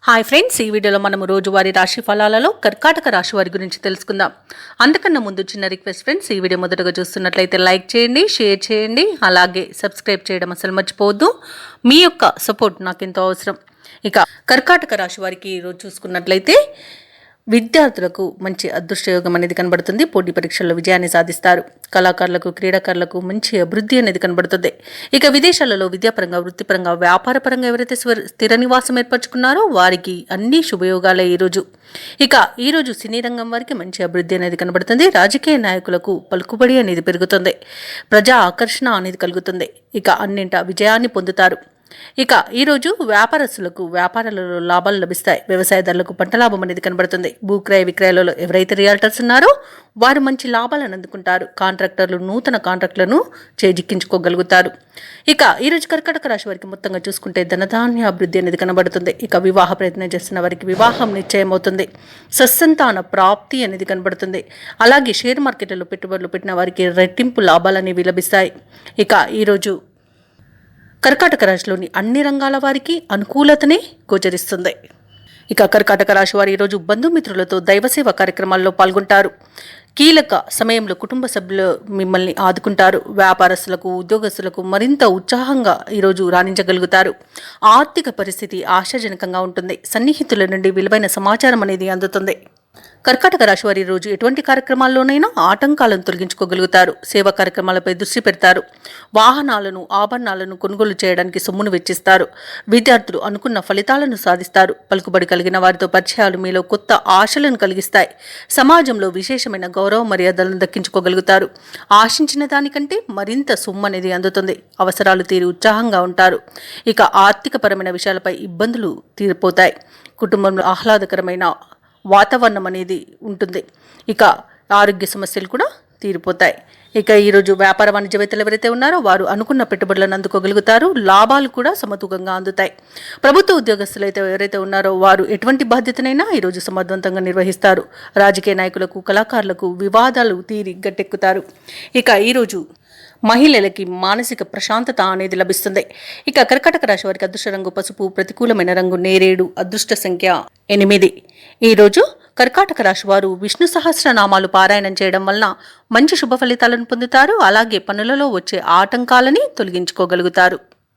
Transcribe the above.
Hi friends, ఈ వీడియోలో మనము రోజువారీ రాశి ఫలాలలో కర్కాటక రాశి వారి గురించి తెలుసుకుందాం. అంతకన్నా ముందు చిన్న రిక్వెస్ట్ ఫ్రెండ్స్, ఈ వీడియో మొదటగా చూస్తున్నట్లయితే లైక్ చేయండి, షేర్ చేయండి, అలాగే సబ్స్క్రైబ్ చేయడం అసలు మర్చిపోవద్దు. మీ యొక్క సపోర్ట్ నాకు ఎంతో అవసరం. ఇక కర్కాటక రాశి వారికి ఈరోజు చూసుకున్నట్లయితే విద్యార్థులకు మంచి అదృష్టయోగం అనేది కనబడుతుంది. పోటీ పరీక్షల్లో విజయాన్ని సాధిస్తారు. కళాకారులకు, క్రీడాకారులకు మంచి అభివృద్ధి అనేది కనబడుతుంది. ఇక విదేశాలలో విద్యాపరంగా, వృత్తిపరంగా, వ్యాపారపరంగా ఎవరైతే స్థిర నివాసం ఏర్పరచుకున్నారో వారికి అన్ని శుభయోగాలే ఈరోజు. ఇక ఈరోజు సినీ రంగం వారికి మంచి అభివృద్ధి అనేది కనబడుతుంది. రాజకీయ నాయకులకు పలుకుబడి అనేది పెరుగుతుంది. ప్రజా ఆకర్షణ అనేది కలుగుతుంది. ఇక అన్నింటా విజయాన్ని పొందుతారు. ఇక ఈరోజు వ్యాపారస్తులకు వ్యాపారాలలో లాభాలు లభిస్తాయి. వ్యవసాయదారులకు పంట లాభం అనేది కనబడుతుంది. భూక్రయ విక్రయాలలో ఎవరైతే రియాల్టర్స్ ఉన్నారో వారు మంచి లాభాలను అందుకుంటారు. కాంట్రాక్టర్లు నూతన కాంట్రాక్టులను చేజిక్కించుకోగలుగుతారు. ఇక ఈరోజు కర్కాటక రాశి వారికి మొత్తంగా చూసుకుంటే ధనధాన్య అభివృద్ధి అనేది కనబడుతుంది. ఇక వివాహ ప్రయత్నం చేస్తున్న వారికి వివాహం నిశ్చయం అవుతుంది. సత్సంతాన ప్రాప్తి అనేది కనబడుతుంది. అలాగే షేర్ మార్కెట్లలో పెట్టుబడులు పెట్టిన వారికి రెట్టింపు లాభాలు అనేవి లభిస్తాయి. ఇక ఈరోజు కర్కాటక రాశిలోని అన్ని రంగాల వారికి అనుకూలతనే గోచరిస్తుంది. ఇక కర్కాటక రాశి వారు ఈరోజు బంధుమిత్రులతో దైవసేవ కార్యక్రమాల్లో పాల్గొంటారు. కీలక సమయంలో కుటుంబ సభ్యులు మిమ్మల్ని ఆదుకుంటారు. వ్యాపారస్తులకు, ఉద్యోగస్తులకు మరింత ఉత్సాహంగా ఈరోజు రాణించగలుగుతారు. ఆర్థిక పరిస్థితి ఆశాజనకంగా ఉంటుంది. సన్నిహితుల నుండి విలువైన సమాచారం అనేది అందుతుంది. కర్కాటక రాశి వారి రోజు ఎటువంటి కార్యక్రమాల్లోనైనా ఆటంకాలను తొలగించుకోగలుగుతారు. సేవా కార్యక్రమాలపై దృష్టి పెడతారు. వాహనాలను, ఆభరణాలను కొనుగోలు చేయడానికి సొమ్మును వెచ్చిస్తారు. విద్యార్థులు అనుకున్న ఫలితాలను సాధిస్తారు. పలుకుబడి కలిగిన వారితో పరిచయాలు మీలో కొత్త ఆశలను కలిగిస్తాయి. సమాజంలో విశేషమైన గౌరవ మర్యాదలను దక్కించుకోగలుగుతారు. ఆశించిన దానికంటే మరింత సొమ్ము అనేది అందుతుంది. అవసరాలు తీరి ఉత్సాహంగా ఉంటారు. ఇక ఆర్థికపరమైన విషయాలపై ఇబ్బందులు తీరిపోతాయి. కుటుంబంలో ఆహ్లాదకరమైన వాతావరణం అనేది ఉంటుంది. ఇక ఆరోగ్య సమస్యలు కూడా తీరిపోతాయి. ఇక ఈరోజు వ్యాపార వాణిజ్యవేత్తలు ఎవరైతే ఉన్నారో వారు అనుకున్న పెట్టుబడులను అందుకోగలుగుతారు. లాభాలు కూడా సమతూకంగా అందుతాయి. ప్రభుత్వ ఉద్యోగస్తులు అయితే ఎవరైతే ఉన్నారో వారు ఎటువంటి బాధ్యతనైనా ఈరోజు సమర్థవంతంగా నిర్వహిస్తారు. రాజకీయ నాయకులకు, కళాకారులకు వివాదాలు తీరి గట్టెక్కుతారు. ఇక ఈరోజు మహిళలకి మానసిక ప్రశాంతత అనేది లభిస్తుంది. ఇక కర్కాటక రాశి వారికి అదృష్ట రంగు పసుపు, ప్రతికూలమైన రంగు నేరేడు, అదృష్ట సంఖ్య 8. ఈరోజు కర్కాటక రాశి వారు విష్ణు సహస్రనామాలు పారాయణం చేయడం వలన మంచి శుభ ఫలితాలను పొందుతారు. అలాగే పనులలో వచ్చే ఆటంకాలని తొలగించుకోగలుగుతారు.